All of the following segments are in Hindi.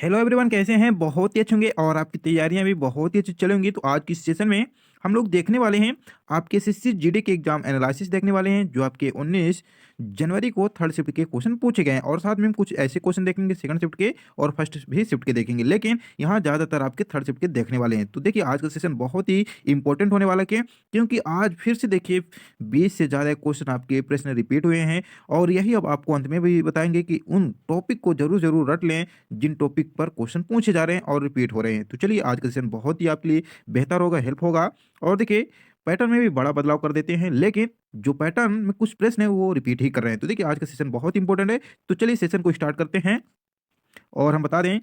हेलो एवरीवन, कैसे हैं? बहुत ही अच्छे होंगे और आपकी तैयारियां भी बहुत ही अच्छी चलेंगी। तो आज की सेशन में हम लोग देखने वाले हैं आपके एसएससी जीडी के एग्जाम एनालिसिस देखने वाले हैं, जो आपके 19 जनवरी को थर्ड शिफ्ट के क्वेश्चन पूछे गए हैं। और साथ में हम कुछ ऐसे क्वेश्चन देखेंगे सेकंड शिफ्ट के और फर्स्ट भी शिफ्ट के देखेंगे, लेकिन यहाँ ज़्यादातर आपके थर्ड शिफ्ट के देखने वाले हैं। तो देखिए आज का सेशन बहुत ही इंपॉर्टेंट होने वाला है, क्योंकि आज फिर से देखिए 20 से ज़्यादा क्वेश्चन आपके प्रश्न रिपीट हुए हैं। और यही अब आपको अंत में भी बताएंगे कि उन टॉपिक को जरूर जरूर रट लें जिन टॉपिक पर क्वेश्चन पूछे जा रहे हैं और रिपीट हो रहे हैं। तो चलिए आज का सेशन बहुत ही आपके लिए बेहतर होगा, हेल्प होगा। और देखिए पैटर्न में भी बड़ा बदलाव कर देते हैं, लेकिन जो पैटर्न में कुछ प्रश्न है वो रिपीट ही कर रहे हैं। तो देखिए आज का सेशन बहुत इंपॉर्टेंट है। तो चलिए सेशन को स्टार्ट करते हैं। और हम बता दें,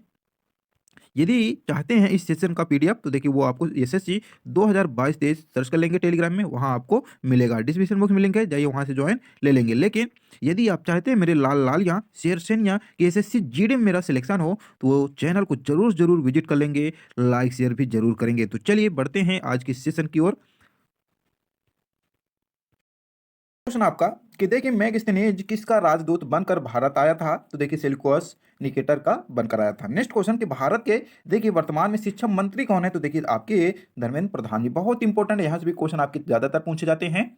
यदि चाहते हैं इस सेशन का पीडीएफ, तो देखिए वो आपको एसएससी 2022-23 सर्च कर लेंगे टेलीग्राम में, वहाँ आपको मिलेगा। डिस्क्रिप्शन बॉक्स में लिंक है, जाइए वहाँ से ज्वाइन ले लेंगे। लेकिन यदि आप चाहते हैं मेरे लाल लाल या शेरशन या कि एसएससी जीडी में मेरा सिलेक्शन हो, तो वो चैनल को जरूर जरूर विजिट कर लेंगे, लाइक शेयर भी जरूर करेंगे। तो चलिए बढ़ते हैं आज की सेशन की ओर। क्वेश्चन आपका कि देखिए मेगास्थनीज किसका राजदूत बनकर भारत आया था? तो देखिए सेल्यूकस निकेटर का बनकर आया था। नेक्स्ट क्वेश्चन कि भारत के देखिए वर्तमान में शिक्षा मंत्री कौन है? तो देखिए आपके धर्मेंद्र प्रधान जी। बहुत इंपॉर्टेंट है, यहाँ से भी क्वेश्चन आपके ज्यादातर पूछे जाते हैं।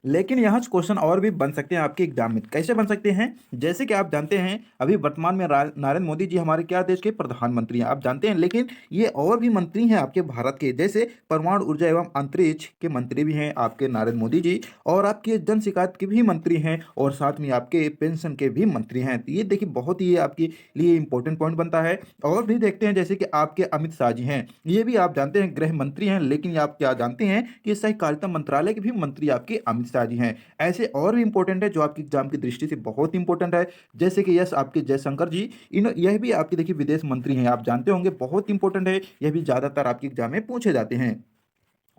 लेकिन यहाँ क्वेश्चन और भी बन सकते हैं आपके एग्जाम में। कैसे बन सकते हैं? जैसे कि आप जानते हैं अभी वर्तमान में नरेंद्र मोदी जी हमारे क्या देश के प्रधानमंत्री हैं, आप जानते हैं। लेकिन ये और भी मंत्री हैं आपके भारत के, जैसे परमाणु ऊर्जा एवं अंतरिक्ष के मंत्री भी हैं आपके नरेंद्र मोदी जी, और आपके जन शिकायत के भी मंत्री हैं, और साथ में आपके पेंशन के भी मंत्री हैं। तो ये देखिए बहुत ही आपके लिए इंपॉर्टेंट पॉइंट बनता है। और भी देखते हैं जैसे कि आपके अमित शाह जी हैं, ये भी आप जानते हैं गृह मंत्री हैं। लेकिन आप क्या जानते हैं कि सहकारिता मंत्रालय के भी मंत्री आपके अमित शाह जी हैं। ऐसे और भी इंपॉर्टेंट है जो आपकी एग्जाम की दृष्टि से बहुत इंपॉर्टेंट है, जैसे कि यस आपके जयशंकर जी, इन यह भी आपके देखिए विदेश मंत्री हैं, आप जानते होंगे, बहुत इंपॉर्टेंट है। यह भी ज्यादातर आपके एग्जाम में पूछे जाते हैं।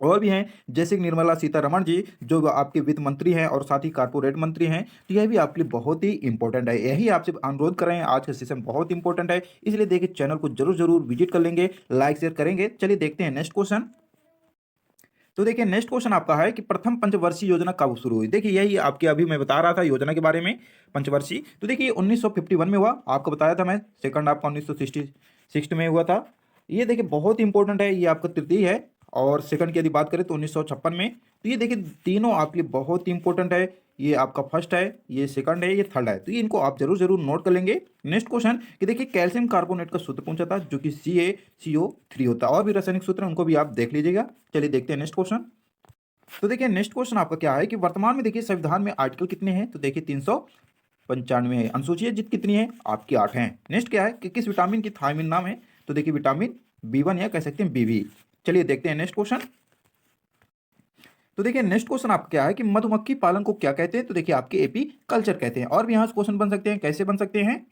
और भी हैं जैसे कि निर्मला सीतारमण जी, जो आपके वित्त मंत्री हैं और साथ ही कारपोरेट मंत्री हैं। तो यह भी आपके लिए बहुत ही इंपॉर्टेंट है। यही आपसे अनुरोध कर रहे हैं, आज का सेशन बहुत इंपॉर्टेंट है, इसलिए देखिए चैनल को जरूर जरूर विजिट कर लेंगे, लाइक शेयर करेंगे। चलिए देखते हैं नेक्स्ट क्वेश्चन। तो देखिए नेक्स्ट क्वेश्चन आपका है कि प्रथम पंचवर्षीय योजना कब शुरू हुई? देखिए यही आपके अभी मैं बता रहा था योजना के बारे में, पंचवर्षीय। तो देखिए 1951 में हुआ, आपको बताया था मैं। सेकंड आपका 1966 में हुआ था। ये देखिए बहुत इंपॉर्टेंट है, ये आपका तृतीय है। और सेकंड की यदि बात करें तो 1956 में। तो ये देखिए तीनों आपके लिए बहुत इंपॉर्टेंट है। ये आपका फर्स्ट है, ये सेकंड है, ये थर्ड है। तो ये इनको आप जरूर जरूर नोट कर लेंगे। नेक्स्ट क्वेश्चन कि देखिए कैल्शियम कार्बोनेट का सूत्र पूछा था, जो कि CaCO3 होता है। और भी रासायनिक सूत्र हैं, उनको भी आप देख लीजिएगा। चलिए देखते हैं नेक्स्ट क्वेश्चन। तो देखिए नेक्स्ट क्वेश्चन आपका क्या है कि वर्तमान में देखिए संविधान में आर्टिकल कितने हैं? तो देखिए 395 है। अनुसूचित जित कितनी है? आपकी 8 है। नेक्स्ट क्या है कि किस विटामिन की थायमिन नाम है? तो देखिए विटामिन B1 या कह सकते हैं BB। चलिए देखते हैं नेक्स्ट क्वेश्चन। तो देखिए नेक्स्ट क्वेश्चन आपका क्या है कि मधुमक्खी पालन को क्या कहते हैं? तो देखिए आपके एपी कल्चर कहते हैं। और भी यहाँ से क्वेश्चन बन सकते हैं, कैसे बन सकते हैं?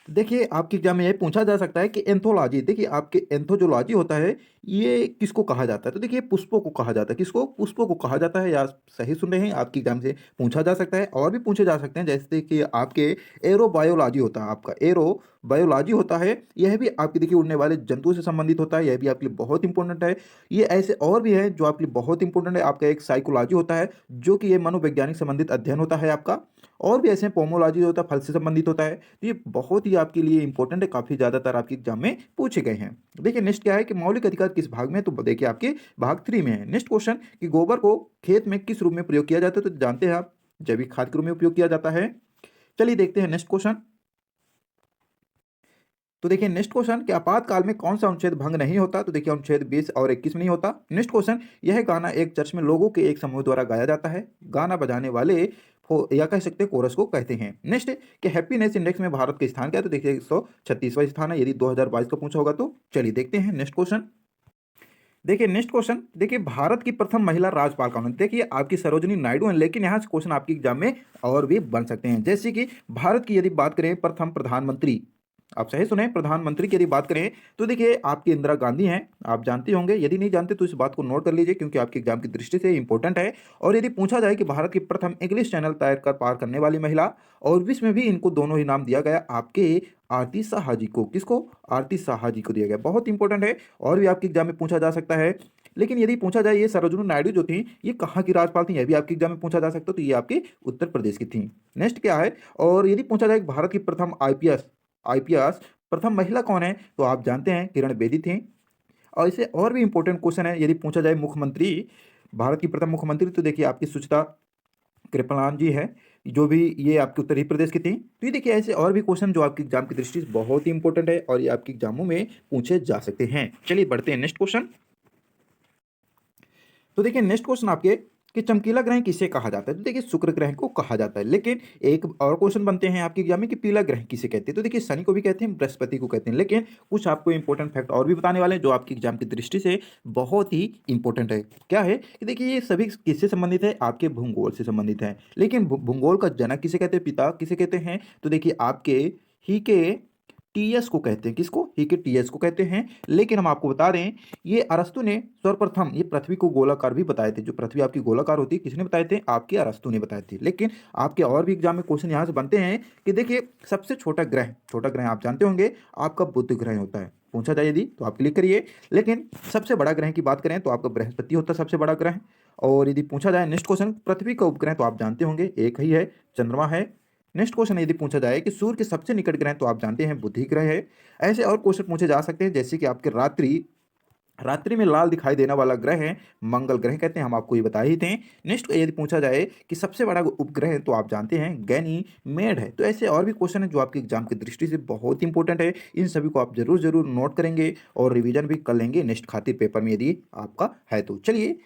देखिए आपके एग्जाम में ये पूछा जा सकता है कि एंथोलॉजी, देखिए आपके एंथोजोलॉजी होता है, ये किसको कहा जाता है? तो देखिए पुष्पों को कहा जाता है। किसको? पुष्पों को कहा जाता है। या सही सुन रहे हैं, आपके एग्जाम से पूछा जा सकता है। और भी पूछे जा सकते हैं, जैसे कि आपके एरोबायोलॉजी होता है, आपका एरोबायोलॉजी होता है, यह भी आपके देखिए उड़ने वाले जंतुओं से संबंधित होता है, यह भी आपके लिए बहुत इंपॉर्टेंट है। ये ऐसे और भी हैं जो आपके लिए बहुत इंपॉर्टेंट है। आपका एक साइकोलॉजी होता है, जो कि ये मनोवैज्ञानिक संबंधित अध्ययन होता है आपका। और भी ऐसे पोमोलॉजी होता है, फल से संबंधित होता है। तो ये बहुत ही आपके लिए इंपॉर्टेंट है, काफी ज्यादातर आपके एग्जाम में पूछे गए हैं। देखिए नेक्स्ट क्या है कि मौलिक अधिकार किस भाग में है? तो देखिए आपके भाग 3 में है। नेक्स्ट क्वेश्चन कि गोबर को खेत में किस रूप में प्रयोग किया जाता है? तो जानते हैं आप, जैविक खाद के रूप में उपयोग किया जाता है। चलिए देखते हैं नेक्स्ट क्वेश्चन। तो देखिए नेक्स्ट क्वेश्चन कि आपातकाल में कौन सा अनुच्छेद भंग नहीं होता? तो देखिए अनुच्छेद 20 और 21 में नहीं होता। नेक्स्ट क्वेश्चन, यह गाना एक चर्च में लोगों के एक समूह द्वारा गाया जाता है, गाना बजाने वाले या कह सकते हैं कोरस को कहते हैं। नेक्स्ट कि हैप्पीनेस इंडेक्स में भारत का स्थान क्या है? तो देखिए 136वां स्थान है, यदि 2022 का पूछा होगा तो। चलिए देखते हैं नेक्स्ट क्वेश्चन। देखिए नेक्स्ट क्वेश्चन, देखिए भारत की प्रथम महिला राज्यपाल कौन है? देखिए आपकी सरोजिनी नायडू हैं। लेकिन यहाँ से क्वेश्चन आपके एग्जाम में और भी बन सकते हैं, जैसे कि भारत की यदि बात करें प्रथम प्रधानमंत्री, आप सही सुने, प्रधानमंत्री की यदि बात करें तो देखिए आपकी इंदिरा गांधी हैं, आप जानते होंगे। यदि नहीं जानते तो इस बात को नोट कर लीजिए, क्योंकि आपके एग्जाम की दृष्टि से इंपॉर्टेंट है। और यदि पूछा जाए कि भारत की प्रथम इंग्लिश चैनल तैर कर पार करने वाली महिला, और विश्व में भी इनको दोनों ही नाम दिया गया आपके आरती साहा जी को। किसको? आरती साहा जी को दिया गया, बहुत इंपॉर्टेंट है। और भी आपके एग्जाम में पूछा जा सकता है। लेकिन यदि पूछा जाए ये सरोजिनी नायडू जो थी, ये कहाँ की राज्यपाल थी, यह भी आपके एग्जाम में पूछा जा सकता है। तो ये आपके उत्तर प्रदेश की थी। नेक्स्ट क्या है, और यदि पूछा जाए कि भारत की प्रथम आईपीएस प्रथम महिला कौन है? तो आप जानते हैं किरण बेदी थी। और इससे और भी इंपॉर्टेंट क्वेश्चन है, यदि पूछा जाए मुख्यमंत्री, भारत की प्रथम मुख्यमंत्री, तो देखिए आपकी सुचिता कृपलानी जी है, जो भी ये आपके उत्तर प्रदेश की थी। तो ये देखिए ऐसे और भी क्वेश्चन जो आपके एग्जाम की दृष्टि से बहुत ही इंपॉर्टेंट है और ये आपके एग्जामों में पूछे जा सकते हैं। चलिए बढ़ते हैं नेक्स्ट क्वेश्चन। तो देखिए नेक्स्ट क्वेश्चन आपके कि चमकीला ग्रह किसे कहा जाता है? तो देखिए शुक्र ग्रह को कहा जाता है, लेकिन एक और क्वेश्चन बनते हैं आपके एग्जाम में कि पीला ग्रह किसे कहते हैं? तो देखिए शनि को भी कहते हैं, बृहस्पति को कहते हैं, लेकिन कुछ आपको इंपॉर्टेंट फैक्ट और भी बताने वाले हैं जो आपके एग्जाम की दृष्टि से बहुत ही इंपॉर्टेंट है। क्या है कि देखिए ये सभी किससे संबंधित है? आपके भूगोल से संबंधित है। लेकिन भूगोल का जनक किसे कहते हैं, पिता किसे कहते हैं? तो देखिए आपके ही के टीएस को कहते हैं। किसको? ही के टीएस को कहते हैं। लेकिन हम आपको बता दें, ये अरस्तु ने सर्वप्रथम ये पृथ्वी को गोलाकार भी बताए थे। जो पृथ्वी आपकी गोलाकार होती है, किसने बताए थे? आपके अरस्तु ने बताए थे। लेकिन आपके और भी एग्जाम में क्वेश्चन यहाँ से बनते हैं कि देखिए सबसे छोटा ग्रह आप जानते होंगे आपका बुध ग्रह होता है। पूछा जाए यदि तो आप क्लिक करिए। लेकिन सबसे बड़ा ग्रह की बात करें तो आपका बृहस्पति होता है सबसे बड़ा ग्रह। और यदि पूछा जाए नेक्स्ट क्वेश्चन, पृथ्वी का उपग्रह तो आप जानते होंगे एक ही है, चंद्रमा है। नेक्स्ट क्वेश्चन यदि पूछा जाए कि सूर्य के सबसे निकट ग्रह तो आप जानते हैं बुध ही ग्रह है। ऐसे और क्वेश्चन पूछे जा सकते हैं जैसे कि आपके रात्रि रात्रि में लाल दिखाई देने वाला ग्रह है मंगल ग्रह कहते हैं, हम आपको ये बताए ही थे। नेक्स्ट यदि पूछा जाए कि सबसे बड़ा उपग्रह है तो आप जानते हैं गैनीमेड है। तो ऐसे और भी क्वेश्चन है जो आपके एग्जाम की दृष्टि से बहुत इंपॉर्टेंट है। इन सभी को आप जरूर जरूर नोट करेंगे और रिवीजन भी कर लेंगे नेक्स्ट खातिर पेपर में यदि आपका है तो। चलिए